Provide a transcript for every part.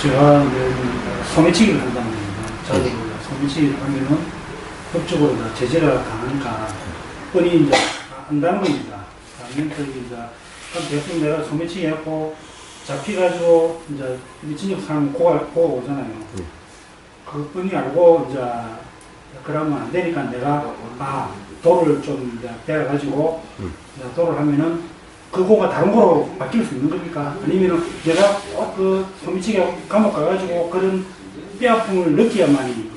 제가 이제 소매치기를 한다는 겁니다. 자주 소매치기를 하면은 법적으로 다 제재가 강하니까 뻔히 이제 안다는 겁니다. 그러니까 이제 그럼 대충 내가 소매치기 해갖고 잡혀가지고 이제 미친적 사람 고가 오잖아요. 그 뻔히 알고 이제 그러면 안 되니까 내가 돌을 좀 이제 빼가지고 돌을 하면은 그 고가 다른 고로 바뀔 수 있는 겁니까? 아니면은 내가 그 소매치기 감옥 가가지고 그런 뼈아픔을 느껴야만이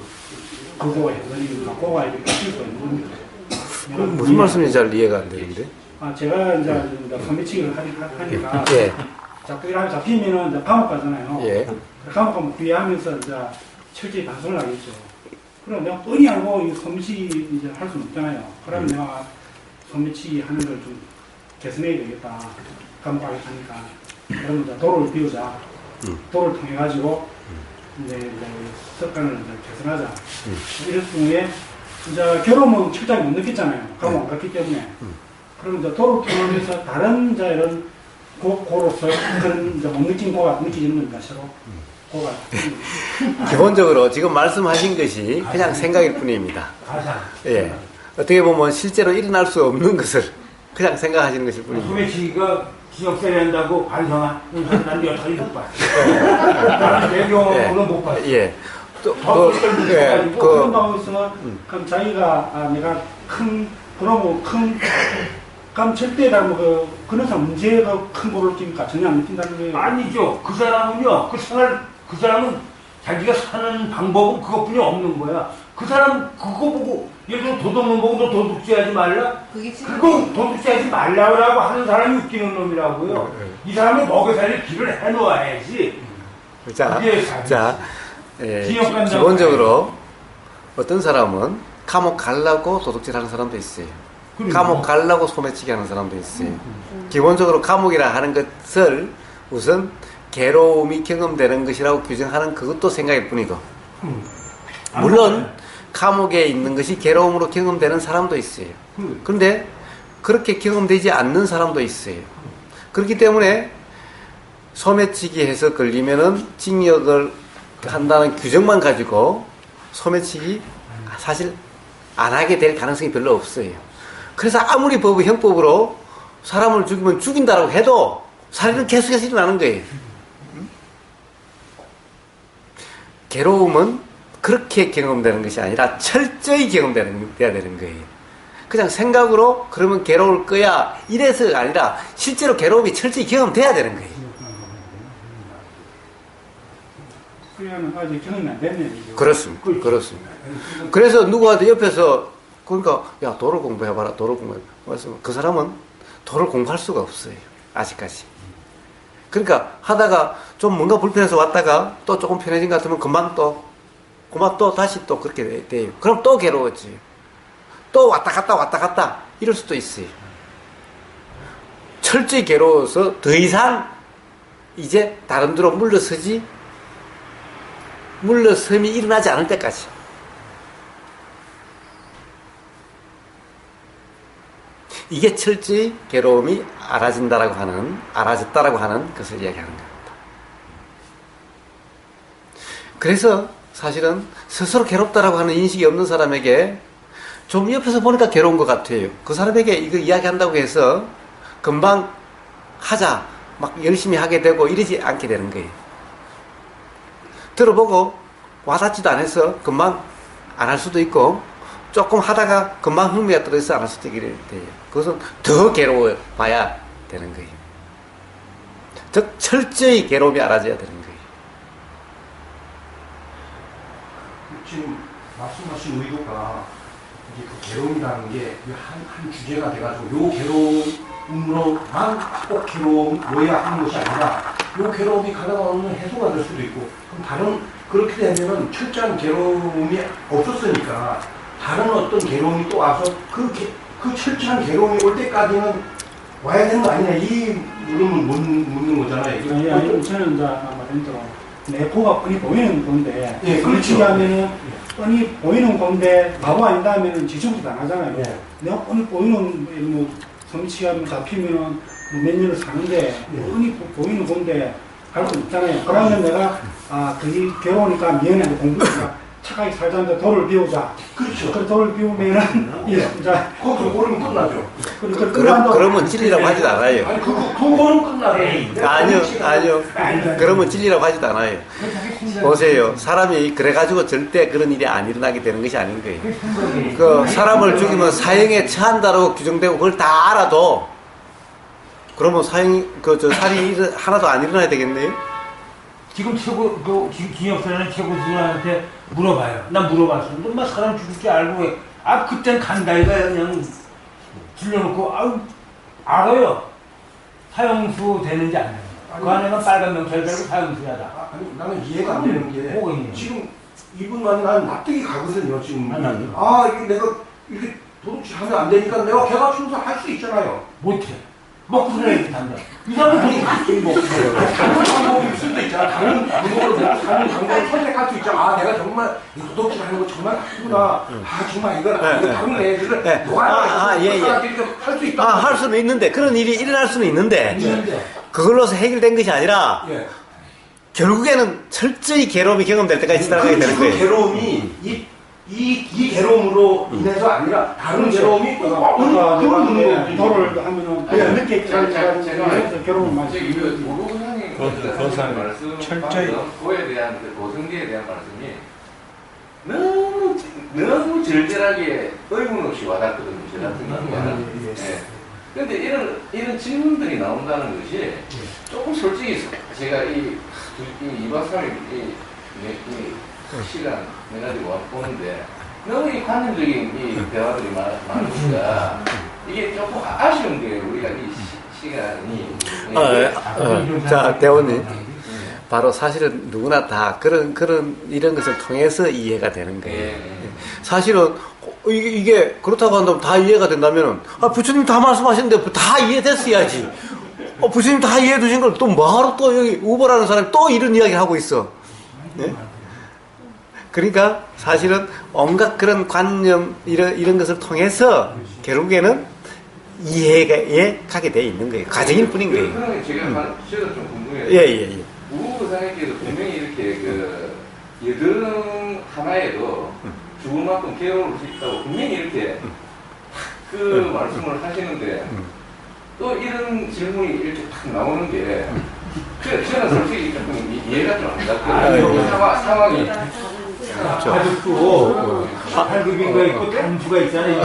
그 고가 해버리니까 고가 이렇게 바뀔 수가 있는 겁니까? 무슨 말씀인지 잘 이해가 안 되는데. 제가 이제 소매치기를 하니까 예. 자꾸 이렇게 잡히면은 이제 감옥 가잖아요. 예. 감옥 가면 구애하면서 이제 철저히 반성을 하겠죠. 그럼 내가 뻔히 알고 이 소매치기 이제 할 수는 없잖아요. 그러면 내가 소매치기 하는 걸 좀 개선해야 되겠다. 감옥 가게 하니까. 그러면 이제 도를 비우자. 도를 통해 가지고 이제 습관을 이제 개선하자. 이럴 경우에 이제 결혼은 출장이 못 느꼈잖아요. 감옥 안 갔기 때문에. 그럼 이제 도를 통하면서 다른 이제 이런 고로서 그런 이제 못 느낀 고가 느껴지는 겁니다. 서로. 고가. 기본적으로 지금 말씀하신 것이 그냥 생각일 뿐입니다. 예. 어떻게 보면 실제로 일어날 수 없는 것을 그냥 생각하시는 것일 뿐입니다. 소매치기가 기억세례 한다고 반성한 난 여타를 못 봤어. 내 경우는 못 봤어. 예. 그런 방법에서 그럼 자기가 내가 그러면 그럼 절대 다 그런 사람 문제가 큰 거를 느끼니까 전혀 안 느낀다는 거예요. 아니죠. 그 사람은요. 그 사람은 자기가 사는 방법은 그것뿐이 없는 거야. 그 사람 그거 보고 예를 들어 도둑놈 보고 너 도둑질하지 말라. 그거 도둑질하지 말라고 하는 사람이 웃기는 놈이라고요. 이 사람은 먹여 살릴 길을 해놓아야지. 기본적으로 어떤 사람은 감옥 가려고 도둑질하는 사람도 있어요. 감옥 가려고 소매치기 하는 사람도 있어요. 기본적으로 감옥이라 하는 것을 우선 괴로움이 경험되는 것이라고 규정하는 그것도 생각일 뿐이고, 물론 감옥에 있는 것이 괴로움으로 경험되는 사람도 있어요. 그런데 그렇게 경험되지 않는 사람도 있어요. 그렇기 때문에 소매치기 해서 걸리면은 징역을 한다는 규정만 가지고 소매치기 사실 안 하게 될 가능성이 별로 없어요. 그래서 아무리 형법으로 사람을 죽이면 죽인다라고 해도 살인은 계속해서 일어나는 거예요. 괴로움은 그렇게 경험되는 것이 아니라 철저히 돼야 되는 거예요. 그냥 생각으로 그러면 괴로울 거야 이래서가 아니라 실제로 괴로움이 철저히 경험돼야 되는 거예요. 그러면 아직 경험이 안 됐네요. 그렇습니다. 그래서 누구한테 옆에서 그러니까 야 도를 공부해봐라. 도를 공부해봐라. 그 사람은 도를 공부할 수가 없어요. 아직까지. 그러니까 하다가 좀 뭔가 불편해서 왔다가 또 조금 편해진 것 같으면 금방 또 다시 또 그렇게 돼요. 그럼 또 괴로워져요. 또 왔다 갔다 이럴 수도 있어요. 철저히 괴로워서 더 이상 이제 다른 데로 물러섬이 일어나지 않을 때까지. 이게 철저히 괴로움이 알아졌다라고 하는 것을 이야기하는 겁니다. 그래서 사실은 스스로 괴롭다라고 하는 인식이 없는 사람에게 좀 옆에서 보니까 괴로운 것 같아요. 그 사람에게 이거 이야기한다고 해서 금방 하자, 막 열심히 하게 되고 이러지 않게 되는 거예요. 들어보고 와닿지도 않아서 금방 안 할 수도 있고, 조금 하다가 금방 흥미가 떨어져서 안 할 수도 있게 돼요. 그것은 더 괴로워봐야 되는 거예요. 즉 철저히 괴로움이 알아져야 되는 거예요. 지금 말씀하신 의도가 이게 그 괴로움이라는 게 한 주제가 돼가지고 요 괴로움으로만 꼭 괴로워야 하는 것이 아니라 요 괴로움이 가다가 오면 해소가 될 수도 있고, 그럼 다른 그렇게 되면은 철저한 괴로움이 없었으니까 다른 어떤 괴로움이 또 와서 그 철저한 괴로움이 올 때까지는 와야 되는 거 아니냐, 이 물음을 묻는 거잖아요. 아니, 저는 이제 말한 대로 내 코가 뻔히 보이는 건데, 예, 그렇지 그렇죠. 하면은 뻔히 보이는 건데 바보 아니다 하면은 지적도 안 하잖아요. 예. 내가 뻔히 보이는 소매치기 하면 잡히면은 몇 년을 사는데, 뻔히 보이는 건데 할 수 있잖아요. 그러면 내가 그게 괴로우니까 미안해 공부니까 착하게 살자는데 돌을 비우자. 그렇죠. 그 돌을 비우면은 이제 거기서 모르면 끝나죠. 그러면 찔리라고 하지도 않아요. 아니 그거는 끝나요. 아니요. 그러면 찔리라고 하지도 않아요. 보세요. 사람이 그래가지고 절대 그런 일이 안 일어나게 되는 것이 아닌 거예요. 그 사람을 죽이면 사형에 처한다라고 규정되고 그걸 다 알아도 그러면 살이 하나도 안 일어나야 되겠네요? 지금 기업사는 최고수한테 물어봐요. 난 물어봤어. 너 사람 죽을 줄 알고 왜? 그땐 간다 이거 그냥 질러놓고 알아요. 사형수 되는지 안 되는지. 그 안에는 빨간 명찰 달고 사형수야다. 아니 나는 이해가 안 되는 게 뭐가 있냐? 지금 이분만 난 납득이 가거든요. 지금 이게 내가 이렇게 도둑질 하면 안 되니까 내가 개가 충서 할 수 있잖아요. 못해. 먹고 살아야 된다. 이 사람은 다른 방법이 있을 수도 있잖아. 다른 방법을 선택할 수 있잖아. 내가 정말 이 도둑질 하는 거 정말 나쁘구나. 정말 이거 다른 애들을 할수 있다. 할 수는 있는데 그런 일이 일어날 수는 있는데 그걸로서 해결된 것이 아니라 결국에는 철저히 괴로움이 경험될 때까지 지나가게 되는 거예요. 그 괴로움이 이 괴로움으로 인해서 아니라 다른 괴로움이 돌을 하면은 늦게 가지고 괴로움을 많이 그것은 철저히 그거에 대한 도성계에 대한 말씀이 너무 절절하게 의문 없이 와닿거든요. 저 같은 경우에는. 그런데 이런 질문들이 나온다는 것이 조금 솔직히 제가 이 2박 3일 시간 내가지고 보는데 너무 이 관념적인 이 대화들이 많으니까 이게 조금 아쉬운 게 우리가 이 시간이 자, 대원님. 바로 사실은 누구나 다 이런 것을 통해서 이해가 되는 거예요. 사실은 이게 그렇다고 한다면 다 이해가 된다면은 부처님 다 말씀하셨는데 다 이해됐어야지. 부처님 다 이해해 두신 걸 또 뭐하러 또 여기 우버라는 사람이 또 이런 이야기를 하고 있어. 네? 그러니까 사실은 온갖 그런 관념 이런 것을 통해서 결국에는 이해에 가게 돼 있는 거예요. 과정일 뿐인 거예요. 그러면 제가 좀 궁금해요. 예. 우부상에게도 분명히 이렇게 여드름 하나에도 죽을 만큼 괴로울 수 있다고 분명히 이렇게 말씀을 하시는데 또 이런 질문이 이렇게 탁 나오는 게 저는 솔직히 조금 이해가 좀 안 갔거든요. 상황이. 바둑도 18급인가 있고 단수가 있잖아요.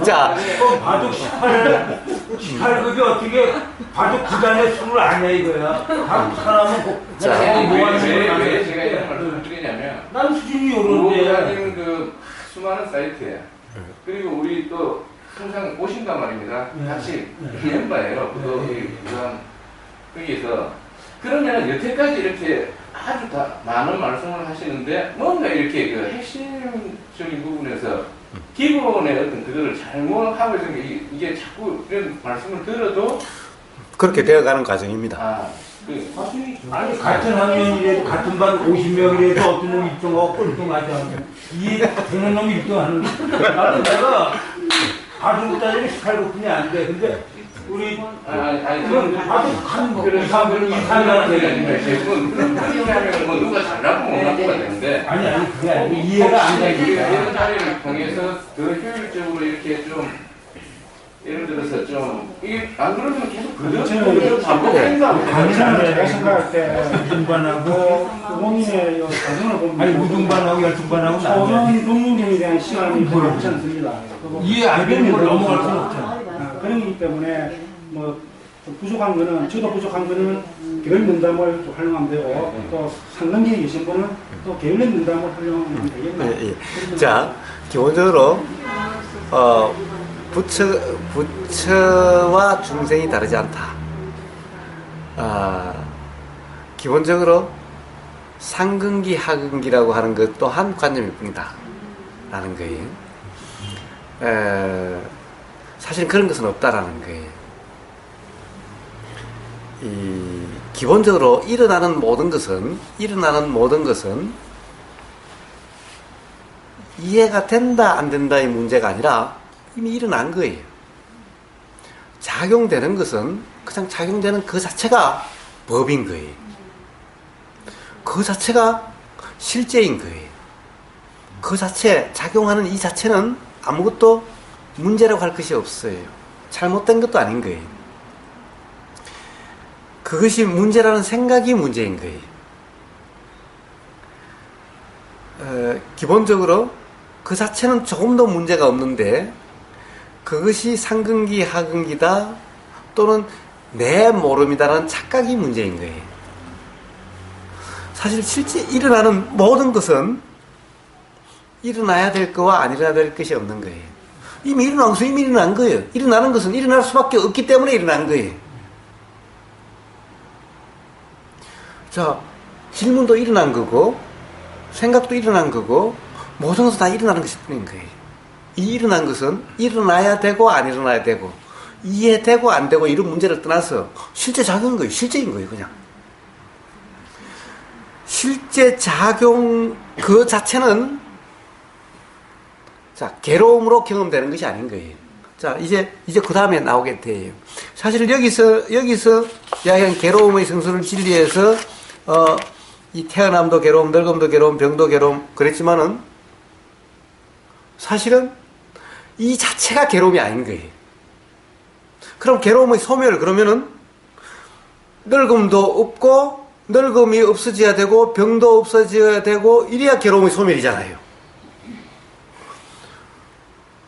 자, 바둑 18급이 어떻게 바둑 구단의 수를 아냐 이거야. 바둑 사람은 왜 제가 이런 말씀을 드리냐면 난 수준이 오른데 우부장님 수많은 사이트에 그리고 우리 또 항상 오신단 말입니다. 같이 멤버예요. 부산 거기에서 그러면 여태까지 이렇게 아주 많은 말씀을 하시는데 뭔가 이렇게 핵심적인 부분에서 기본의 어떤 그거를 잘못하고 있는 게 이게 자꾸 이런 말씀을 들어도 그렇게 되어가는 과정입니다. 아니 같은 학년이라도 같은 반 50명이라도 어떤 놈이 1등하고 꼴등하지 않으면 이해되는 놈이 1등하는 나는 내가 바둑 따지면 18급뿐이 안 돼. 근데 우리 바둑 한 2, 3년 되겠네. 그렇게 하면 뭐 누가 잘나고 못나고가 되는데 아니 그게 아니고 이해가 안 되니까 이런 자리를 통해서 더 효율적으로 이렇게 좀 예를 들어서 좀 이게 안 그러면 계속 그대로 반복된다고 제가 생각할 때 무등반하고 부모님의 가정을 보면 아니 무등반하고 열등반하고 소년 논문에 대한 시간이 별로 없지 않습니다. 이해 안 되는 걸 넘어갈 수는 없잖아. 그런 거기 때문에 뭐 부족한 거는 저도 부족한 거는 개별 면담을 또 활용하면 되고 또 상담기에 계신 분은 또 개별 면담을 활용하면 되겠네요. 자, 기본적으로 부처와 중생이 다르지 않다. 기본적으로 상근기, 하근기라고 하는 것 또한 관념일 뿐이다. 라는 거예요. 사실 그런 것은 없다라는 거예요. 기본적으로 일어나는 모든 것은 이해가 된다, 안 된다의 문제가 아니라 이미 일어난 거예요. 작용되는 것은 그냥 작용되는 그 자체가 법인 거예요. 그 자체가 실제인 거예요. 그 자체, 작용하는 이 자체는 아무것도 문제라고 할 것이 없어요. 잘못된 것도 아닌 거예요. 그것이 문제라는 생각이 문제인 거예요. 기본적으로 그 자체는 조금 더 문제가 없는데 그것이 상근기, 하근기다 또는 내 모름이다라는 착각이 문제인 거예요. 사실 실제 일어나는 모든 것은 일어나야 될 거와 안 일어나야 될 것이 없는 거예요. 이미 일어난 것은 이미 일어난 거예요. 일어나는 것은 일어날 수밖에 없기 때문에 일어난 거예요. 자, 질문도 일어난 거고 생각도 일어난 거고 모든 것은 다 일어나는 것일 뿐인 거예요. 이 일어난 것은 일어나야 되고 안 일어나야 되고 이해되고 안 되고 이런 문제를 떠나서 실제 작용인 거예요. 실제인 거예요. 그냥 실제 작용 그 자체는 자 괴로움으로 경험되는 것이 아닌 거예요. 자 이제 그 다음에 나오게 돼요. 사실 여기서 이야기한 괴로움의 성수를 진리해서 이 태어남도 괴로움, 늙음도 괴로움, 병도 괴로움 그랬지만은 사실은 이 자체가 괴로움이 아닌 거예요. 그럼 괴로움의 소멸 그러면은 늙음도 없고 늙음이 없어져야 되고 병도 없어져야 되고 이래야 괴로움의 소멸이잖아요.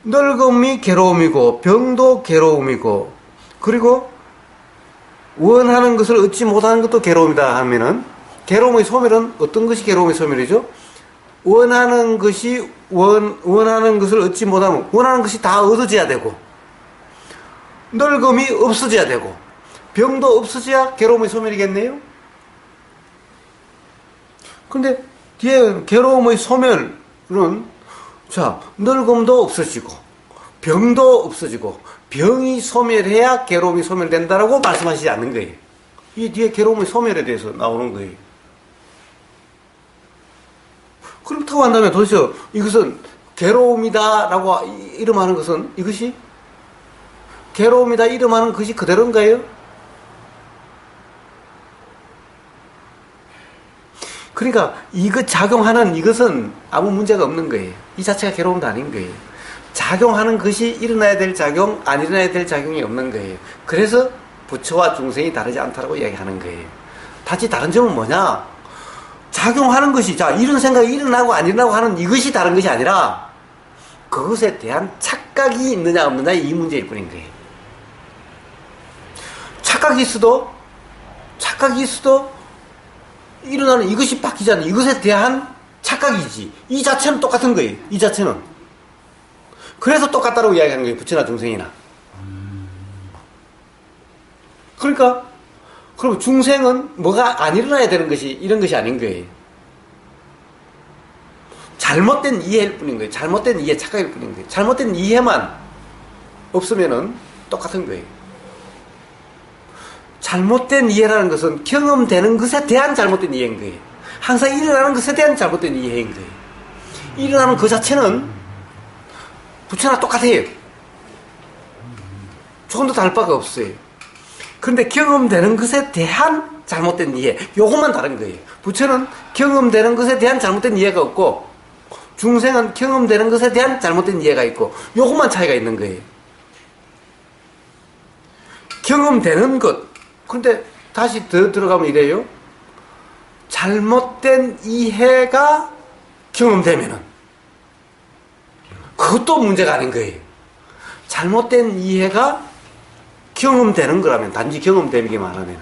늙음이 괴로움이고 병도 괴로움이고 그리고 원하는 것을 얻지 못하는 것도 괴로움이다 하면은 괴로움의 소멸은 어떤 것이 괴로움의 소멸이죠? 원하는 것이 원하는 것을 얻지 못하면 원하는 것이 다 얻어져야 되고 늙음이 없어져야 되고 병도 없어져야 괴로움의 소멸이겠네요. 근데 뒤에 괴로움의 소멸은 자 늙음도 없어지고 병도 없어지고 병이 소멸해야 괴로움이 소멸된다라고 말씀하시지 않는 거예요. 이 뒤에 괴로움의 소멸에 대해서 나오는 거예요. 그렇다고 한다면 도대체 이것은 괴로움이다라고 이름하는 것은 이것이 괴로움이다 이름하는 것이 그대로인가요? 그러니까 이것 작용하는 이것은 아무 문제가 없는 거예요. 이 자체가 괴로움도 아닌 거예요. 작용하는 것이 일어나야 될 작용, 안 일어나야 될 작용이 없는 거예요. 그래서 부처와 중생이 다르지 않다라고 이야기하는 거예요. 다시 다른 점은 뭐냐? 작용하는 것이 자 이런 생각이 일어나고 안 일어나고 하는 이것이 다른 것이 아니라 그것에 대한 착각이 있느냐 없느냐 이 문제일 뿐인 거예요. 착각이 있어도 일어나는 이것이 바뀌지 않는 이것에 대한 착각이지. 이 자체는 똑같은 거예요. 이 자체는. 그래서 똑같다고 이야기하는 거예요. 부처나 중생이나. 그러니까 그럼 중생은 뭐가 안 일어나야 되는 것이 이런 것이 아닌 거예요. 잘못된 이해일 뿐인 거예요. 잘못된 이해, 착각일 뿐인 거예요. 잘못된 이해만 없으면은 똑같은 거예요. 잘못된 이해라는 것은 경험되는 것에 대한 잘못된 이해인 거예요. 항상 일어나는 것에 대한 잘못된 이해인 거예요. 일어나는 그 자체는 부처나 똑같아요. 조금 더 다를 바가 없어요. 그런데 경험되는 것에 대한 잘못된 이해, 요것만 다른 거예요. 부처는 경험되는 것에 대한 잘못된 이해가 없고 중생은 경험되는 것에 대한 잘못된 이해가 있고 요것만 차이가 있는 거예요. 경험되는 것. 그런데 다시 더 들어가면 이래요. 잘못된 이해가 경험되면은 그것도 문제가 아닌 거예요. 잘못된 이해가 경험되는 거라면 단지 경험되기만 하면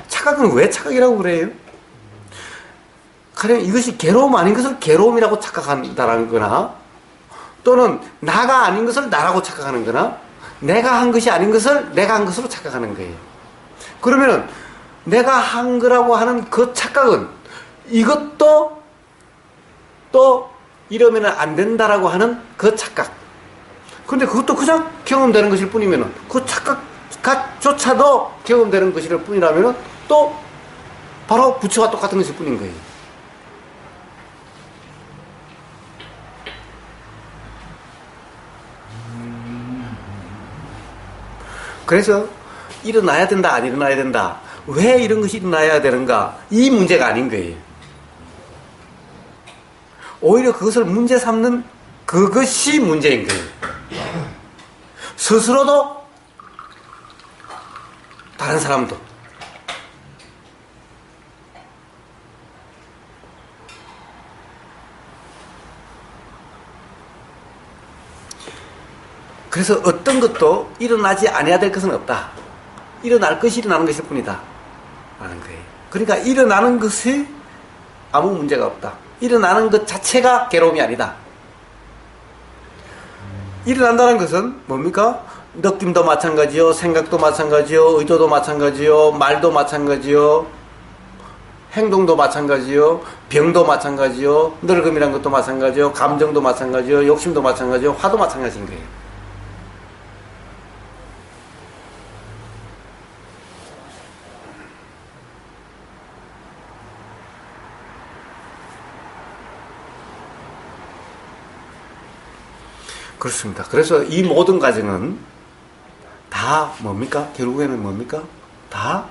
착각은 왜 착각이라고 그래요? 가령 이것이 괴로움 아닌 것을 괴로움이라고 착각한다는 거나 또는 나가 아닌 것을 나라고 착각하는 거나 내가 한 것이 아닌 것을 내가 한 것으로 착각하는 거예요. 그러면 내가 한 거라고 하는 그 착각은 이것도 또 이러면 안 된다라고 하는 그 착각. 근데 그것도 그냥 경험되는 것일 뿐이면 그 착각조차도 경험되는 것일 뿐이라면 또 바로 부처와 똑같은 것일 뿐인 거예요. 그래서 일어나야 된다, 안 일어나야 된다. 왜 이런 것이 일어나야 되는가? 이 문제가 아닌 거예요. 오히려 그것을 문제 삼는 그것이 문제인 거예요. 스스로도 다른 사람도. 그래서 어떤 것도 일어나지 않아야 될 것은 없다. 일어날 것이 일어나는 것일 뿐이다. 라는 거예요. 그러니까 일어나는 것이 아무 문제가 없다. 일어나는 것 자체가 괴로움이 아니다. 일어난다는 것은 뭡니까? 느낌도 마찬가지요, 생각도 마찬가지요, 의도도 마찬가지요, 말도 마찬가지요, 행동도 마찬가지요, 병도 마찬가지요, 늙음이란 것도 마찬가지요, 감정도 마찬가지요, 욕심도 마찬가지요, 화도 마찬가지인 거예요. 그렇습니다. 그래서 이 모든 과정은 다 뭡니까? 결국에는 뭡니까? 다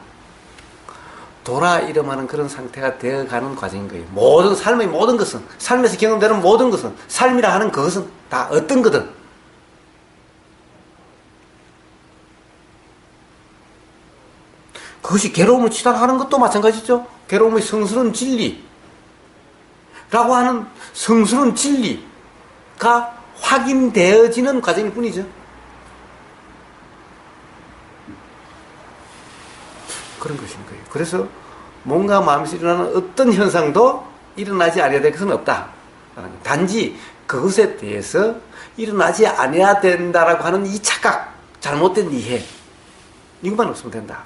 돌아 일어나는 그런 상태가 되어가는 과정인 거예요. 모든 삶의 모든 것은, 삶에서 경험되는 모든 것은, 삶이라 하는 그것은 다 어떤 거든 그것이 괴로움을 치달하는 것도 마찬가지죠. 괴로움의 성스러운 진리라고 하는 성스러운 진리가 확인되어지는 과정일 뿐이죠. 그런 것인 거예요. 그래서 뭔가 마음에서 일어나는 어떤 현상도 일어나지 않아야 될 것은 없다. 단지 그것에 대해서 일어나지 않아야 된다라고 하는 이 착각, 잘못된 이해, 이것만 없으면 된다.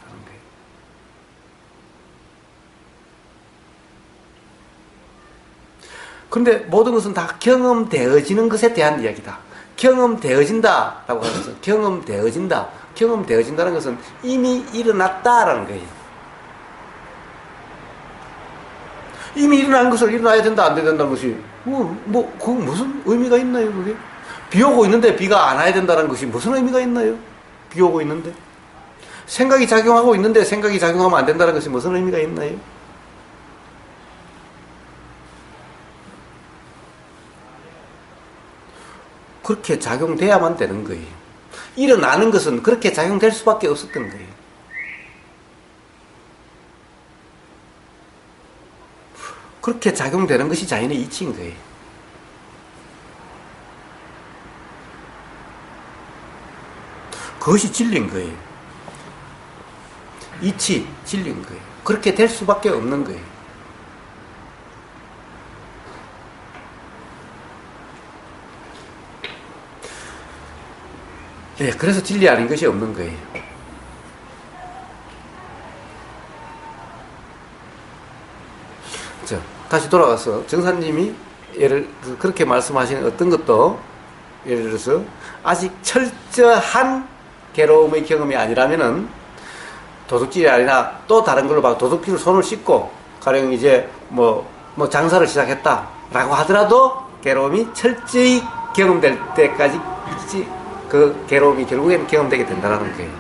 그런데 모든 것은 다 경험되어지는 것에 대한 이야기다. 경험되어진다라고 하는 것은 경험되어진다는 것은 이미 일어났다라는 거예요. 이미 일어난 것을 일어나야 된다, 안 된다는 것이 그거 무슨 의미가 있나요, 그게? 비 오고 있는데 비가 안 와야 된다는 것이 무슨 의미가 있나요? 비 오고 있는데. 생각이 작용하고 있는데 생각이 작용하면 안 된다는 것이 무슨 의미가 있나요? 그렇게 작용돼야만 되는 거예요. 일어나는 것은 그렇게 작용될 수밖에 없었던 거예요. 그렇게 작용되는 것이 자연의 이치인 거예요. 그것이 진리인 거예요. 이치, 진리인 거예요. 그렇게 될 수밖에 없는 거예요. 네, 그래서 진리 아닌 것이 없는 거예요. 자, 다시 돌아가서 정사님이 그렇게 말씀하시는 어떤 것도 예를 들어서 아직 철저한 괴로움의 경험이 아니라면은 도둑질이 아니라 또 다른 걸로 봐 도둑질로 손을 씻고 가령 이제 뭐 장사를 시작했다라고 하더라도 괴로움이 철저히 경험될 때까지 그 괴로움이 결국에는 경험되게 된다는 거예요.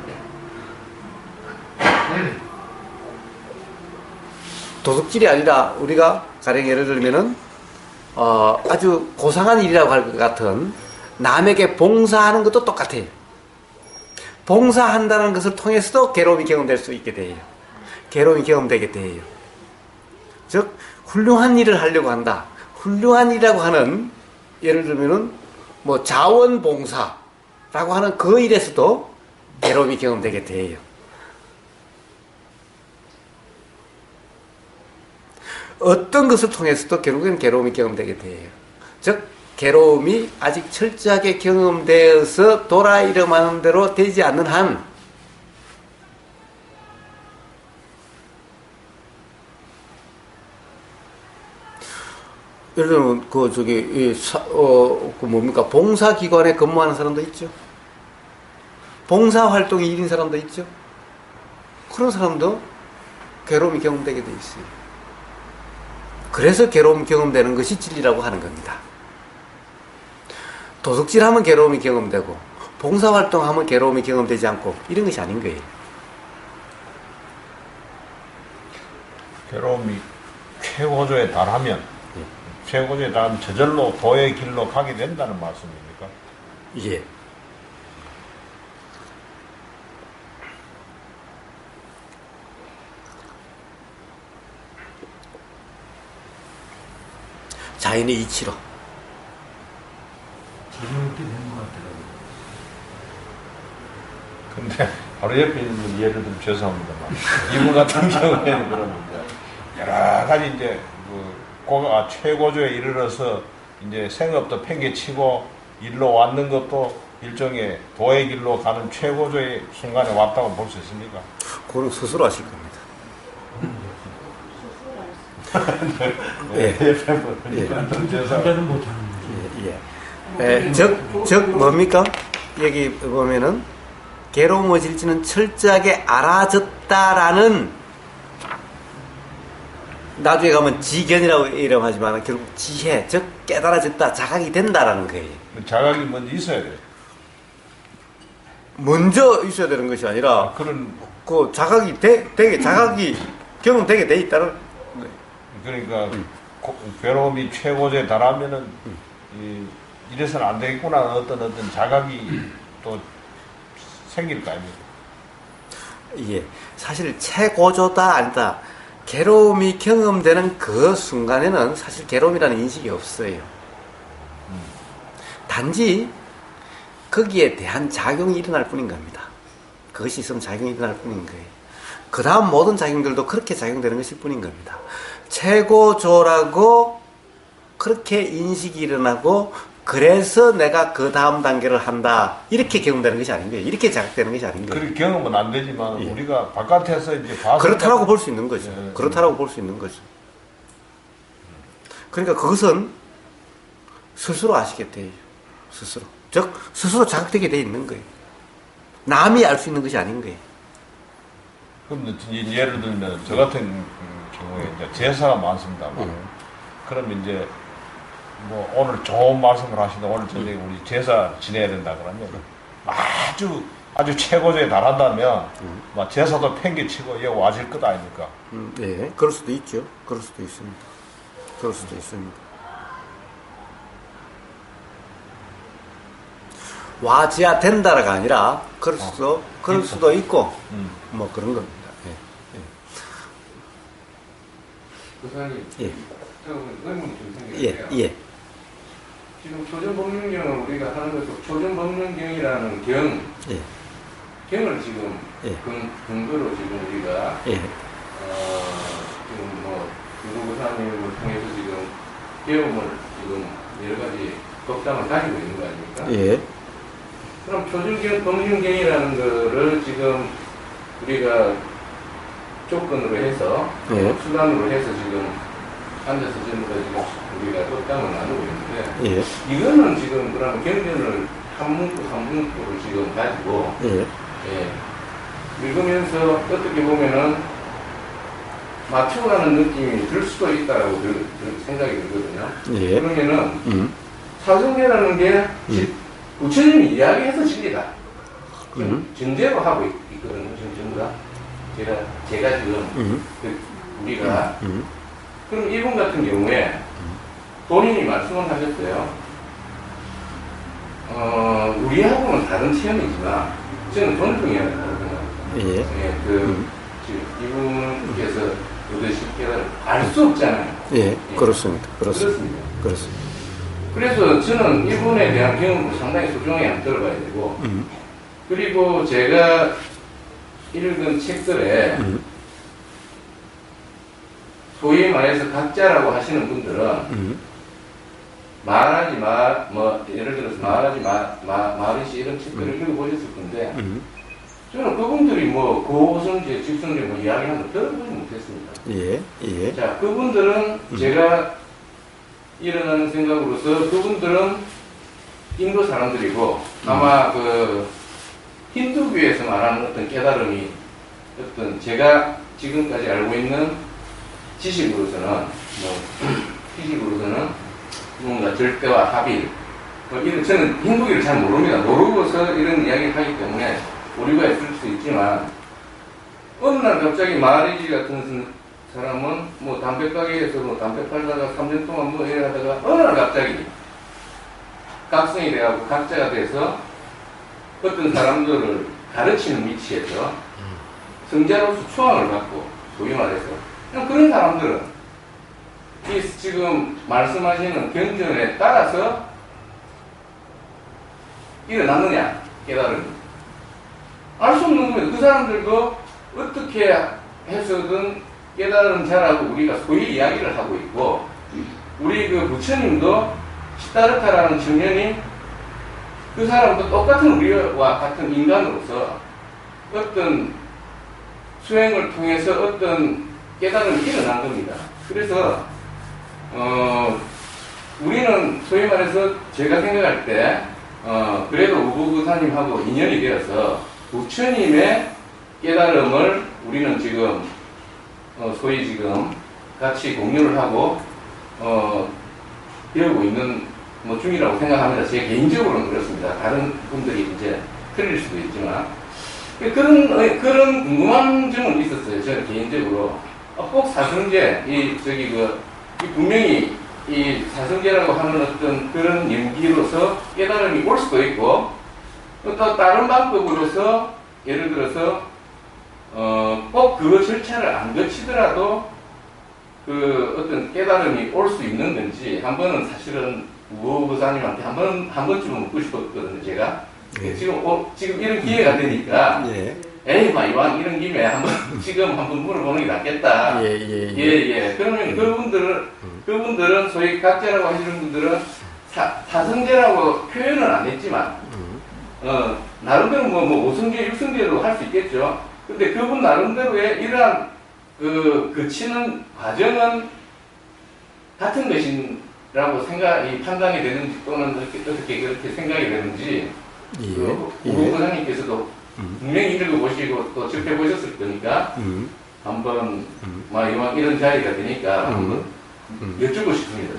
도둑질이 아니라 우리가 가령 예를 들면은 아주 고상한 일이라고 할 것 같은 남에게 봉사하는 것도 똑같아요. 봉사한다는 것을 통해서도 괴로움이 경험될 수 있게 돼요. 괴로움이 경험되게 돼요. 즉 훌륭한 일을 하려고 한다. 훌륭한 일이라고 하는 예를 들면은 뭐 자원봉사 라고 하는 그 일에서도 괴로움이 경험되게 돼요. 어떤 것을 통해서도 결국엔 괴로움이 경험되게 돼요. 즉 괴로움이 아직 철저하게 경험되어서 돌아 일어나는 대로 되지 않는 한 예를 들면 뭡니까 봉사기관에 근무하는 사람도 있죠. 봉사활동이 일인 사람도 있죠. 그런 사람도 괴로움이 경험되게 돼 있어요. 그래서 괴로움이 경험되는 것이 진리라고 하는 겁니다. 도둑질하면 괴로움이 경험되고 봉사활동하면 괴로움이 경험되지 않고 이런 것이 아닌 거예요. 괴로움이 최고조에 달하면 최고조에 달하면 저절로 도의 길로 가게 된다는 말씀입니까? 예. 자연의 이치로. 저렇게 되는 것 같더라고요. 근데 바로 옆에 있는 분 예를 들면 죄송합니다만 이분 같은 경우에는 그러는데 여러 가지 이제 최고조에 이르러서 이제 생업도 팽개치고 일로 왔는 것도 일종의 도의 길로 가는 최고조의 순간에 왔다고 볼 수 있습니까? 그건 스스로 하실 겁니다. 예. 남자는 못하는 거죠. 예. 즉 뭡니까? 여기 보면은 괴로움의 질지는 철저하게 알아졌다라는, 나중에 가면 지견이라고 이름하지만 결국 지혜, 즉 깨달아졌다, 자각이 된다라는 거예요. 자각이 먼저 있어야 돼요. 먼저 있어야 되는 것이 아니라 그런 그 자각이 되게 자각이 경험되게 돼 있다는 거예요. 그러니까 괴로움이 최고조에 달하면은 이래서는 안 되겠구나 어떤 자각이 또 생길 거 아닙니까? 예, 사실 최고조다 아니다. 괴로움이 경험되는 그 순간에는 사실 괴로움이라는 인식이 없어요. 단지 거기에 대한 작용이 일어날 뿐인 겁니다. 그것이 있으면 작용이 일어날 뿐인 거예요. 그 다음 모든 작용들도 그렇게 작용되는 것일 뿐인 겁니다. 최고조라고 그렇게 인식이 일어나고 그래서 내가 그 다음 단계를 한다, 이렇게 경험되는 것이 아닌 거예요. 이렇게 자각되는 것이 아닌 거예요. 그렇게 경험은 안 되지만 예. 우리가 바깥에서 이제 봐서 그렇다라고 볼 수 있는 거죠. 예. 그렇다라고 볼 수 있는 거죠. 그러니까 그것은 스스로 아시게 돼요. 스스로. 즉 스스로 자각되게 돼 있는 거예요. 남이 알 수 있는 것이 아닌 거예요. 그럼 예를 들면 저 같은 경우에 이제 제사가 많습니다. 그러면 이제 뭐 오늘 좋은 말씀을 하시다 오늘 저녁에 우리 제사 지내야 된다 그러면 아주 최고조에 달한다면 막 제사도 팽개치고 여기 와질 것 아닙니까? 네, 그럴 수도 있죠. 그럴 수도 있습니다. 그럴 수도 있습니다. 와줘야 된다가 아니라 그럴 수도 있고 뭐 그런 겁니다. 교사님, 예. 저 의문이 좀 예, 생겼는데요. 예, 지금 초전법륜경을 우리가 하는 것도 초전법륜경이라는 예, 경을 지금 예. 근거로 지금 우리가 예, 지금 뭐 중국교사님을 통해서 지금 배움을 지금 여러 가지 법당을 가지고 있는 거 아닙니까? 예, 그럼 초전법륜경이라는 거를 지금 우리가 조건으로 해서 예. 수단으로 해서 지금 앉아서 전부 다 지금 우리가 법당을 나누고 있는데 예, 이거는 지금 그러면 경전을 한 문구 한 문구를 지금 가지고 예, 읽으면서 어떻게 보면은 맞춰가는 느낌이 들 수도 있다라고 생각이 들거든요. 예. 그러면은 사성계라는 게 부처님이 이야기해서 진리다. 전제로 하고 있거든요. 지금 전부 다. 제가 지금 우리가 그럼 이분 같은 경우에 본인이 말씀을 하셨어요. 우리하고는 다른 체험이지만 저는 존중해야 된다고 생각합니다. 예. 지금 이분께서 얻으실 깨달을 알 수 없잖아요. 예, 그렇습니다. 그렇습니다. 그렇습니다. 그래서 저는 이분에 대한 경험도 상당히 소중하게 안 들어봐야 되고 그리고 제가 읽은 책들에 소위 말해서 각자라고 하시는 분들은 말하지 마, 뭐 예를 들어서 말하지 마르시 이런 책들을 읽어보셨을 건데 저는 그분들이 뭐 고성제, 직성제 뭐 이야기하는 거 들어보지 못했습니다. 예, 예. 자, 그분들은 제가 일어나는 생각으로서 그분들은 인도 사람들이고 아마 그 힌두교에서 말하는 어떤 깨달음이 어떤 제가 지금까지 알고 있는 지식으로서는 피식으로서는 뭔가 절대와 합일 뭐 이런 저는 힌두교를 잘 모릅니다. 모르고서 이런 이야기를 하기 때문에 오류가 있을 수 있지만 어느 날 갑자기 마하리지 같은 사람은 뭐 담배 가게에서 뭐 담배 팔다가 3년 동안 뭐 이래 하다가 어느 날 갑자기 각성이 돼가지고 각자가 돼서 어떤 사람들을 가르치는 위치에서 성자로서 추앙을 받고, 소위 말해서 그냥 그런 사람들은 이 지금 말씀하시는 경전에 따라서 일어났느냐 깨달음이 알 수 없는 겁니다. 그 사람들도 어떻게 해서든 깨달은 자라고 우리가 소위 이야기를 하고 있고, 우리 그 부처님도 시다르타라는 청년이 그 사람도 똑같은 우리와 같은 인간으로서 어떤 수행을 통해서 어떤 깨달음이 일어난 겁니다. 그래서 우리는 소위 말해서 제가 생각할 때 그래도 우보부사님하고 인연이 되어서 부처님의 깨달음을 우리는 지금 소위 지금 같이 공유를 하고 배우고 있는 중이라고 생각합니다. 제 개인적으로는 그렇습니다. 다른 분들이 이제 틀릴 수도 있지만 그런 궁금한 점은 있었어요. 저는 개인적으로 꼭 사성제 이 분명히 이 사성제라고 하는 어떤 그런 연기로서 깨달음이 올 수도 있고, 또 다른 방법으로서 예를 들어서 꼭 그 절차를 안 거치더라도 그 어떤 깨달음이 올 수 있는 건지 한 번은 사실은 우보부사님한테 한 번쯤은 묻고 싶었거든요. 제가 지금 이런 기회가 되니까 에이 마 이왕 이런 김에 지금 한번 물어보는 게 낫겠다. 예. 그러면 그분들은 소위 각자라고 하시는 분들은 사성제라고 표현은 안 했지만 나름대로 뭐 5성제, 6성제로 할 수 있겠죠. 근데 그분 나름대로의 이러한 거치는 과정은 같은 것이라고 판단이 되는지, 또는 어떻게 그렇게 생각이 되는지, 우보부사님께서도 분명히 읽어보시고 또 접해보셨을 거니까 한번 이런 자리가 되니까 한번 여쭙고 싶습니다.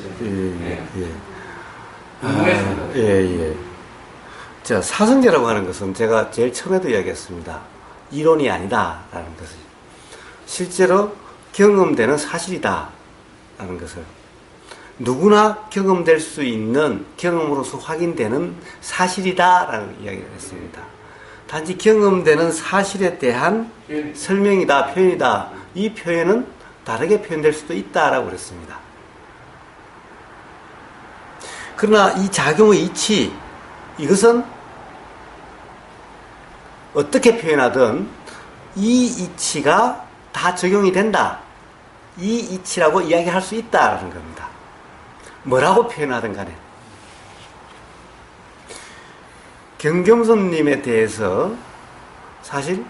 궁금했습니다. 자, 사성제라고 하는 것은 제가 제일 처음에도 이야기했습니다. 이론이 아니다라는 것을, 실제로 경험되는 사실이다라는 것을, 누구나 경험될 수 있는, 경험으로서 확인되는 사실이다라는 이야기를 했습니다. 단지 경험되는 사실에 대한 설명이다, 표현이다. 이 표현은 다르게 표현될 수도 있다라고 그랬습니다. 그러나 이 작용의 이치, 이것은 어떻게 표현하든 이 이치가 다 적용이 된다. 이 이치라고 이야기할 수 있다라는 겁니다. 뭐라고 표현하든 간에. 경겸선님에 대해서 사실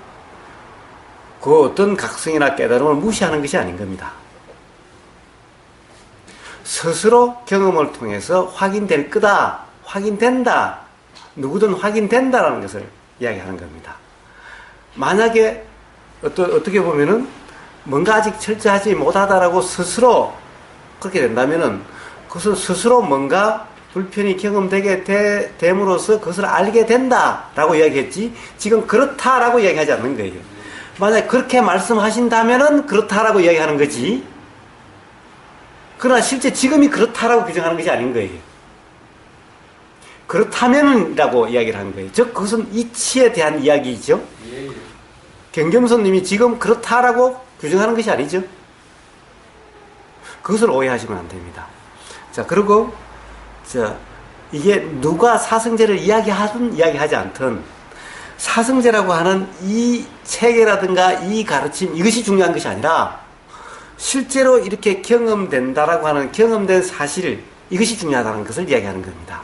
그 어떤 각성이나 깨달음을 무시하는 것이 아닌 겁니다. 스스로 경험을 통해서 확인될 거다, 확인된다, 누구든 확인된다라는 것을 이야기하는 겁니다. 만약에 어떻게 보면은 뭔가 아직 철저하지 못하다라고 스스로 그렇게 된다면은 그것은 스스로 뭔가 불편이 경험되게 됨으로써 그것을 알게 된다라고 이야기했지, 지금 그렇다라고 이야기하지 않는 거예요. 만약 그렇게 말씀하신다면은 그렇다라고 이야기하는 거지, 그러나 실제 지금이 그렇다라고 규정하는 것이 아닌 거예요. 그렇다면이라고 이야기를 하는 거예요. 즉 그것은 이치에 대한 이야기이죠. 경겸선님이 지금 그렇다라고 규정하는 것이 아니죠. 그것을 오해하시면 안 됩니다. 자, 그리고 이게 누가 사성제를 이야기하든 이야기하지 않든 사성제라고 하는 이 체계라든가 이 가르침, 이것이 중요한 것이 아니라 실제로 이렇게 경험된다라고 하는 경험된 사실, 이것이 중요하다는 것을 이야기하는 겁니다.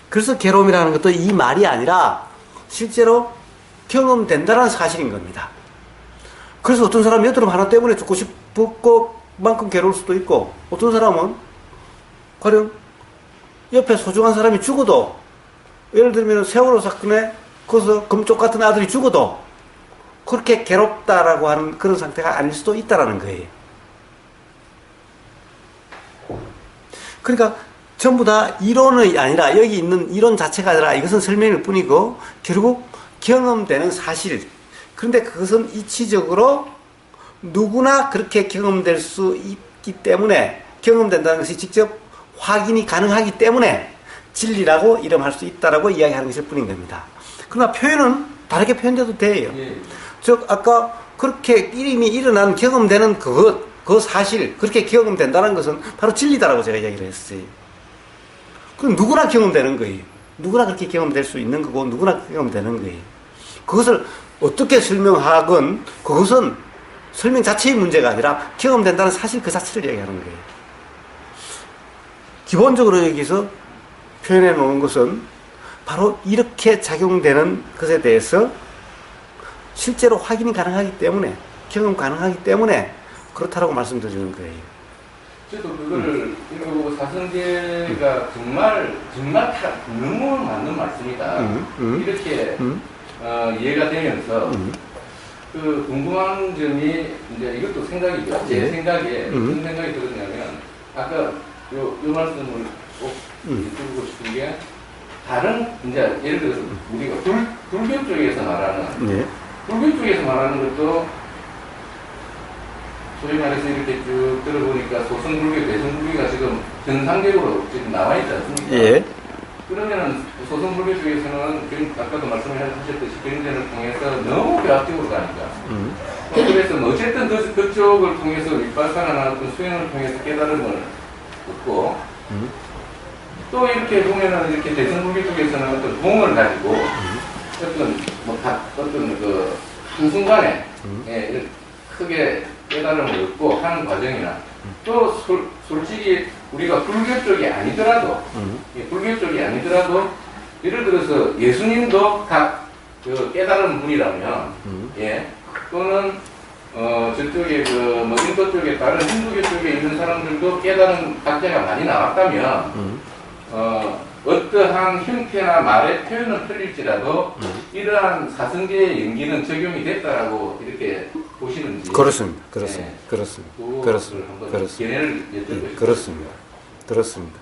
그래서 괴로움이라는 것도 이 말이 아니라 실제로 경험된다는 사실인 겁니다. 그래서 어떤 사람은 여드름 하나 때문에 죽고 싶고 만큼 괴로울 수도 있고, 어떤 사람은 가령 옆에 소중한 사람이 죽어도, 예를 들면 세월호 사건에 거기서 금쪽 같은 아들이 죽어도 그렇게 괴롭다라고 하는 그런 상태가 아닐 수도 있다라는 거예요. 그러니까 전부 다 이론이 아니라, 여기 있는 이론 자체가 아니라 이것은 설명일 뿐이고 결국 경험되는 사실, 그런데 그것은 이치적으로 누구나 그렇게 경험될 수 있기 때문에 경험된다는 것이 직접 확인이 가능하기 때문에 진리라고 이름할 수 있다라고 이야기하는 것일 뿐인 겁니다. 그러나 표현은 다르게 표현돼도 돼요. 예. 즉 아까 그렇게 이름이 일어난 경험되는 그 사실 그렇게 경험된다는 것은 바로 진리다라고 제가 이야기를 했어요. 그럼 누구나 경험되는 거예요. 누구나 그렇게 경험될 수 있는 거고 누구나 경험되는 거예요. 그것을 어떻게 설명하건 그것은 설명 자체의 문제가 아니라 경험된다는 사실 그 자체를 이야기하는 거예요. 기본적으로 여기서 표현해 놓은 것은 바로 이렇게 작용되는 것에 대해서 실제로 확인이 가능하기 때문에 경험 가능하기 때문에 그렇다라고 말씀드리는 거예요. 저도 그거를 이거 사성제가 정말 너무 맞는 말씀이다. 이렇게 이해가 되면서 그 궁금한 점이 이제 이것도 생각이죠. 제 생각에 무슨 생각이 들었냐면 아까 요 말씀을 꼭 드리고 싶은 게 다른 이제 예를 들어서 우리가 불교 쪽에서 말하는 불교 쪽에서 말하는 것도 소위 말해서 이렇게 쭉 들어보니까 소승불교, 대승불교가 지금 정상적으로 지금 나와 있지 않습니까? 예. 그러면은 소승불교 쪽에서는 아까도 말씀하셨듯이 경전을 통해서 너무 교학적으로 가니까. 그래서 뭐 어쨌든 그쪽을 통해서 윗발산이나 어떤 수행을 통해서 깨달음을 얻고 또 이렇게 보면은 이렇게 대승불교 쪽에서는 어떤 공을 가지고 어떤 그 한순간에 예, 크게 깨달음을 얻고 하는 과정이나 또 솔직히 우리가 불교 쪽이 아니더라도 불교 쪽이 아니더라도 예를 들어서 예수님도 그 깨달은 분이라면 예 또는 저쪽에 뭐 인도 쪽에 다른 힌두교 쪽에 있는 사람들도 깨달은 각자가 많이 나왔다면 어떠한 형태나 말의 표현은 틀릴지라도 이러한 사성제의 연기는 적용이 됐다라고 이렇게 보시는지. 그렇습니다. 네. 그렇습니다. 견해를 여쭤보겠습니다. 그렇습니다.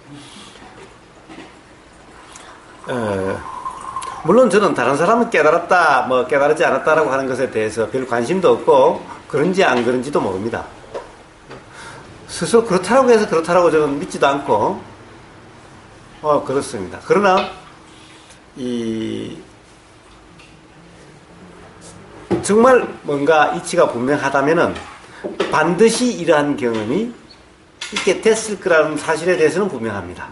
물론 저는 다른 사람은 깨달았다, 뭐 깨달았지 않았다라고 하는 것에 대해서 별 관심도 없고 그런지 안 그런지도 모릅니다. 스스로 그렇다라고 해서 그렇다라고 저는 믿지도 않고 그렇습니다. 그러나 정말 뭔가 이치가 분명하다면은 반드시 이러한 경험이 있게 됐을 거라는 사실에 대해서는 분명합니다.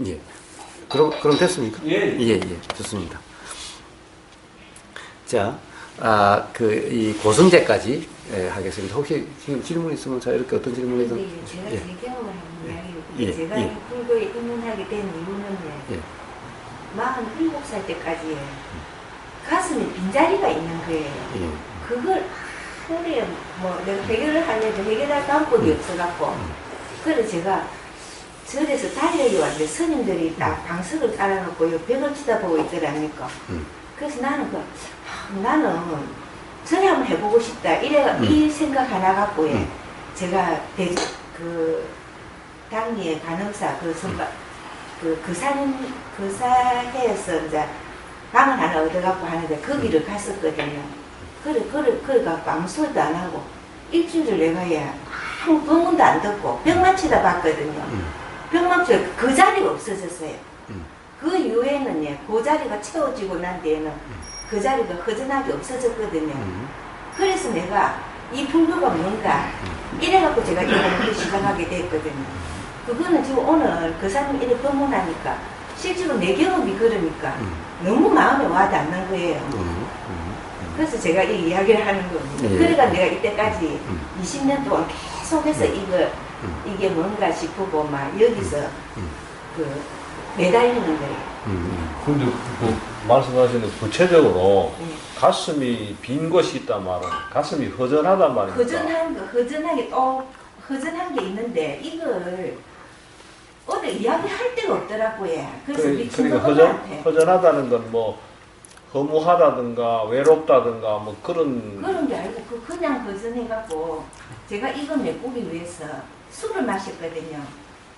예. 그럼 됐습니까? 예, 좋습니다. 자, 이 고성제까지 하겠습니다. 혹시 지금 질문 있으면 자, 이렇게 어떤 질문이든. 제가 제 경험을 한번 이야기해볼게요. 제가 이 불교에 입문하게 된 이유는 47살 때까지 가슴에 빈자리가 있는 거예요. 그걸 그래 뭐 내가 해결을 하려도 해결할 방법이 없어갖고 그래서 제가 절에서 달력이 왔는데 스님들이 딱 방석을 깔아놓고 벽을 쳐다보고 있더랍니까. 그래서 나는 나는 절에 한번 해보고 싶다. 이 생각 하나 갖고 제가 당리의 간호사 그사해에서 이제 방을 하나 얻어갖고 하는데 거기를 갔었거든요. 그래 갖고 아무 소리도 안 하고 일주일을 내가 아무 병문도 안 듣고 벽만 쳐다봤거든요. 벽만 쳐 그 자리가 없어졌어요. 그 이후에는 그 자리가 채워지고 난 뒤에는 그 자리가 허전하게 없어졌거든요. 그래서 내가 이 불교가 뭔가 이래갖고 제가 이거를 시작하게 됐거든요. 그거는 지금 오늘 그 사람이 이렇게 방문하니까 실제로 내 경험이 그러니까 너무 마음에 와닿는 거예요. 그래서 제가 이 이야기를 하는 겁니다. 그러니까 내가 이때까지 20년 동안 계속해서 이게 뭔가 싶고 막 여기서 매달리는 거예요. 근데 말씀하시는 구체적으로 가슴이 빈 것이 있단 말은 가슴이 허전하단 말입니다. 허전한 게 있는데 이걸 어디 이야기할 데가 없더라고요. 그래서 미친 것 그러니까 같아. 허전하다는 건 뭐 허무하다든가 외롭다든가 뭐 그런 게 아니고 그냥 허전해갖고 제가 이거 메꾸기 위해서 술을 마셨거든요.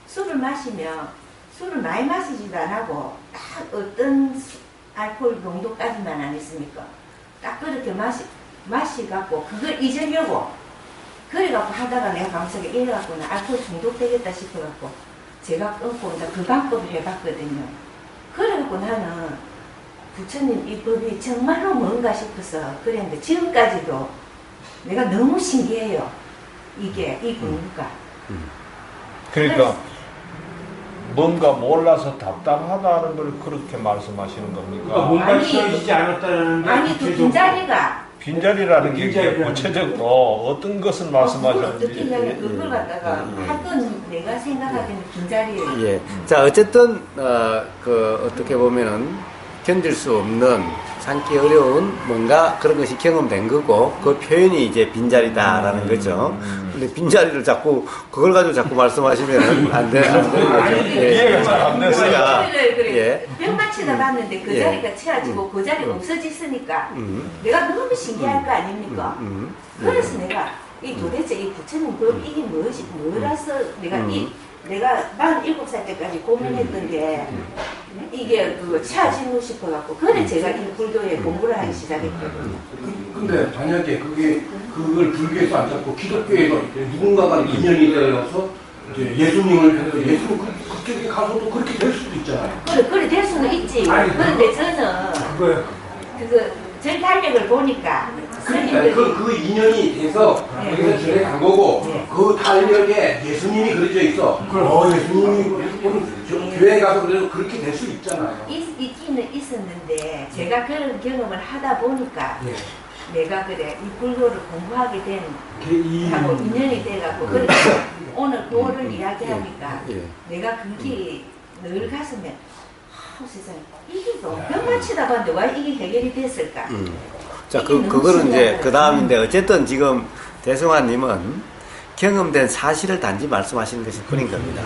술을 마시면 술을 많이 마시지도 안 하고 딱 어떤 알코올 농도까지만 안 했습니까? 딱 그렇게 마시갖고 그걸 잊으려고 그래갖고 하다가 내가 밤새게 이래갖고는 알코올 중독되겠다 싶어갖고 제가 끊고 이제 그 방법을 해봤거든요. 그래갖고 나는 부처님 이 법이 정말로 뭔가 싶어서 그랬는데 지금까지도 내가 너무 신기해요. 이게 이 공부가. 그러니까 뭔가 몰라서 답답하다는 걸 그렇게 말씀하시는 겁니까? 그러니까 뭔가 아니, 씌워지지 않았다는 게 아니 그 구체적으로. 빈자리가 빈자리라는 게 빈자리라는 구체적으로 어떤 것을 그걸 어떻게 말씀하셨는지. 하면 그걸 갖다가 하건 내가 생각하기에는 빈자리예요. 예. 자, 어쨌든, 어떻게 보면은 견딜 수 없는, 참기 어려운 뭔가 그런 것이 경험된 거고, 그 표현이 이제 빈자리다라는 거죠. 근데 빈자리를 자꾸, 그걸 가지고 자꾸 말씀하시면 안 되는 거죠. 이해가 잘 안 됐어요. 그러니까, 그래. 예. 병만 치다 봤는데 그 예. 자리가 채워지고 그 자리가 없어졌으니까 내가 너무 신기할 거 아닙니까? 그래서 내가 이 도대체 이 부처님 법 이게 뭐지? 뭐라서 내가 47살 때까지 고민했던 게 이게 그 채워지고 싶어갖고 그래 제가 이 불교에 공부를 하기 시작했거든요. 근데 만약에 그걸 불교에서 안 잡고 기독교에서 누군가가 인연이 되어서 이제 예수님을 해서 예수님 그쪽에 가서도 그렇게 될 수도 있잖아요. 그래 될 수는 있지. 아니, 그런데 저는 그거예요. 전 달력을 보니까 스님들이 그 인연이 돼서 네. 여기서 절에 간 거고 네. 그 달력에 예수님이 그려져 있어. 예수님이 교회 가서 그래도 그렇게 될 수 있잖아요. 있기는 있었는데 제가 그런 경험을 하다 보니까 네. 내가 그래 이 불교를 공부하게 된 이 하고 인연이 돼갖고 그렇게 오늘 그거를 이야기하니까 예. 내가 그게 늘 가슴에 세상에 이게 뭐 병만 치다 봤는데 왜 이게 해결이 됐을까? 자, 그거는 이제 그 다음인데, 어쨌든 지금 대승환님은 경험된 사실을 단지 말씀하시는 것일 뿐인 겁니다.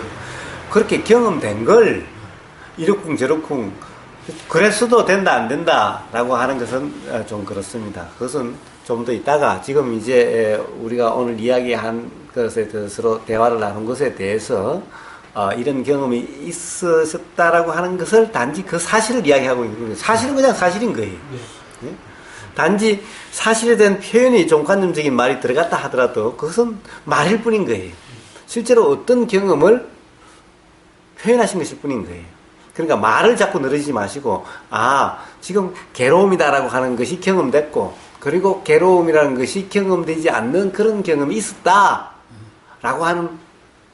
그렇게 경험된 걸 이렇쿵 저렇쿵 그랬어도 된다 안 된다라고 하는 것은 좀 그렇습니다. 그것은 좀 더 있다가 지금 이제 우리가 오늘 이야기한 것에 대해서 서로 대화를 나눈 것에 대해서 이런 경험이 있으셨다라고 하는 것을 단지 그 사실을 이야기하고 있는 거예요. 사실은 그냥 사실인 거예요. 예? 단지 사실에 대한 표현이 좀 관념적인 말이 들어갔다 하더라도 그것은 말일 뿐인 거예요. 실제로 어떤 경험을 표현하신 것일 뿐인 거예요. 그러니까 말을 자꾸 늘어지지 마시고, 지금 괴로움이다라고 하는 것이 경험됐고, 그리고 괴로움이라는 것이 경험되지 않는 그런 경험이 있었다라고 하는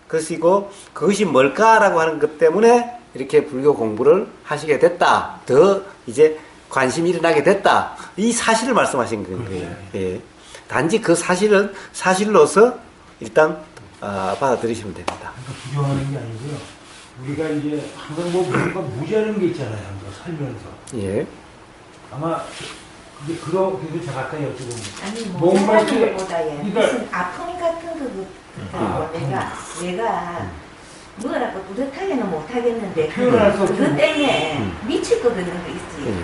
것이고, 그것이 뭘까라고 하는 것 때문에 이렇게 불교 공부를 하시게 됐다. 더 이제 관심이 일어나게 됐다. 이 사실을 말씀하신 거예요. 예. 단지 그 사실은 사실로서 일단 받아들이시면 됩니다. 부정하는 게 아니고요. 우리가 이제 항상 뭔가 무지하는 게 있잖아요. 살면서. 예. 아마 그게 그래서 제가 아까 여쭤본 아니 뭔가 뭐 이렇게- 생각하는 것보다에 그러니까- 무슨 아픔 같은 거 내가 뭐라고 뿌듯하게는 못하겠는데 표현할 수 없는 그것 때문에 미칠 것 같은 거 있지.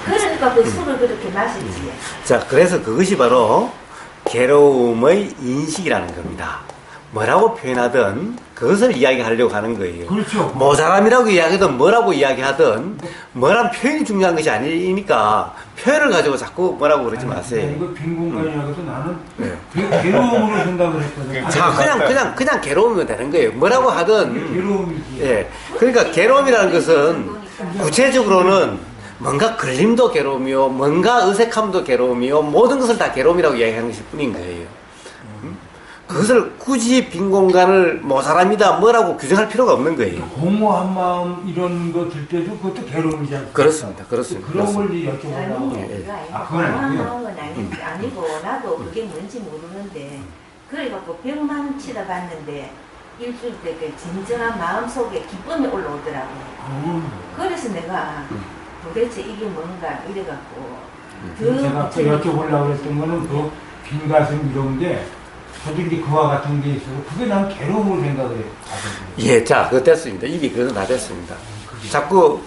그러니까 그 술을 그렇게 마시지. 자, 그래서 그것이 바로 괴로움의 인식이라는 겁니다. 뭐라고 표현하든 그것을 이야기하려고 하는 거예요. 그렇죠. 모자람이라고 이야기하든 뭐라고 이야기하든 뭐란 표현이 중요한 것이 아니니까 표현을 가지고 자꾸 뭐라고 그러지 마세요. 이거 빈 공간이라고 해서 나는 네. 되게 괴로움으로 생각을 했거든요. 자, 그냥 괴로우면 되는 거예요. 뭐라고 하든. 괴로움이지. 예. 그러니까 괴로움이라는 것은 구체적으로는 뭔가 걸림도 괴로움이요, 뭔가 어색함도 괴로움이요, 모든 것을 다 괴로움이라고 이야기하는 것일 뿐인 거예요. 그것을 굳이 빈 공간을 모자람이다 뭐라고 규정할 필요가 없는 거예요. 공허한 마음 이런 거 들 때도 그것도 괴로움이잖아요. 그렇습니다. 그런 걸 이제 여쭤보려고. 예, 예. 그거 아니고 그건 아니고요. 마음은 아니고 나도 그게 뭔지 모르는데 그래갖고 병만 치다 봤는데 일주일 때 그 진정한 마음속에 기쁨이 올라오더라고요. 그래서 내가 도대체 이게 뭔가 이래갖고 제가 또 여쭤보려고 했던 거는 그 빈 가슴 이런 게 저도 이제 그와 같은 게 있어서 그게 난 괴로움을 생각을 하거든요. 예, 자, 그거 됐습니다. 입이 그거 다 됐습니다. 자꾸,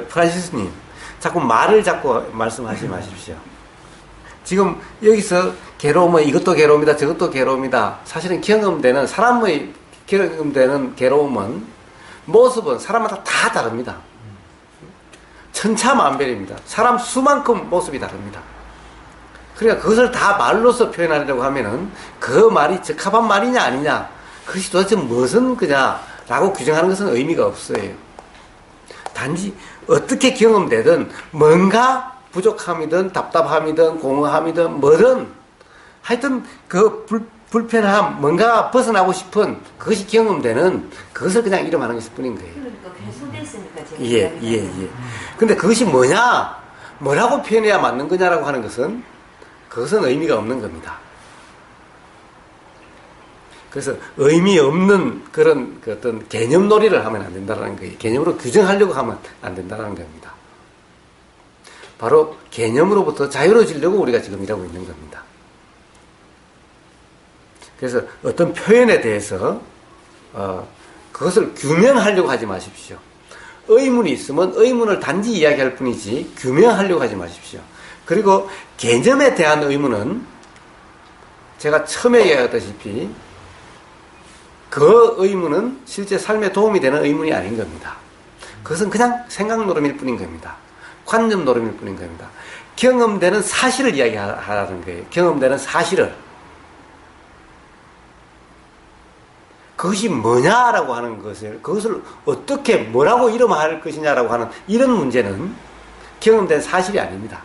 프란시스님, 자꾸 말을 자꾸 말씀하지 마십시오. 지금 여기서 괴로움은 이것도 괴로움이다, 저것도 괴로움이다. 사실은 경험되는, 사람의 경험되는 괴로움은, 모습은 사람마다 다 다릅니다. 천차만별입니다. 사람 수만큼 모습이 다릅니다. 그러니까 그것을 다 말로서 표현하려고 하면은 그 말이 적합한 말이냐 아니냐, 그것이 도대체 무슨 거냐라고 규정하는 것은 의미가 없어요. 단지 어떻게 경험되든 뭔가 부족함이든 답답함이든 공허함이든 뭐든 하여튼 그 불편함, 뭔가 벗어나고 싶은 그것이 경험되는 그것을 그냥 이름하는 것일 뿐인 거예요. 그러니까 개선됐으니까 제가 예. 근데 그것이 뭐냐, 뭐라고 표현해야 맞는 거냐라고 하는 것은 그것은 의미가 없는 겁니다. 그래서 의미 없는 그런 그 어떤 개념놀이를 하면 안 된다는 거예요. 개념으로 규정하려고 하면 안 된다는 겁니다. 바로 개념으로부터 자유로워지려고 우리가 지금 일하고 있는 겁니다. 그래서 어떤 표현에 대해서 그것을 규명하려고 하지 마십시오. 의문이 있으면 의문을 단지 이야기할 뿐이지 규명하려고 하지 마십시오. 그리고 개념에 대한 의문은 제가 처음에 이야기했다시피 그 의문은 실제 삶에 도움이 되는 의문이 아닌 겁니다. 그것은 그냥 생각 노름일 뿐인 겁니다. 관념 노름일 뿐인 겁니다. 경험되는 사실을 이야기하라는 거예요. 경험되는 사실을. 그것이 뭐냐라고 하는 그것을 어떻게 뭐라고 이름할 것이냐라고 하는 이런 문제는 경험된 사실이 아닙니다.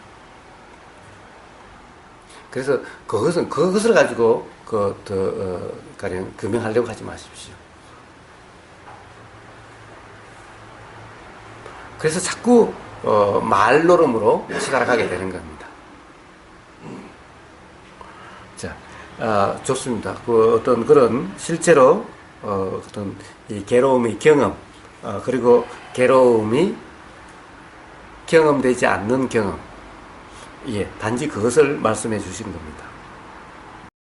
그래서 그것을 가지고 가령 규명하려고 하지 마십시오. 그래서 자꾸 말노름으로 시달아가게 되는 겁니다. 자, 좋습니다. 어떤 그런 실제로 어떤 이 괴로움의 경험, 그리고 괴로움이 경험되지 않는 경험, 예, 단지 그것을 말씀해 주신 겁니다.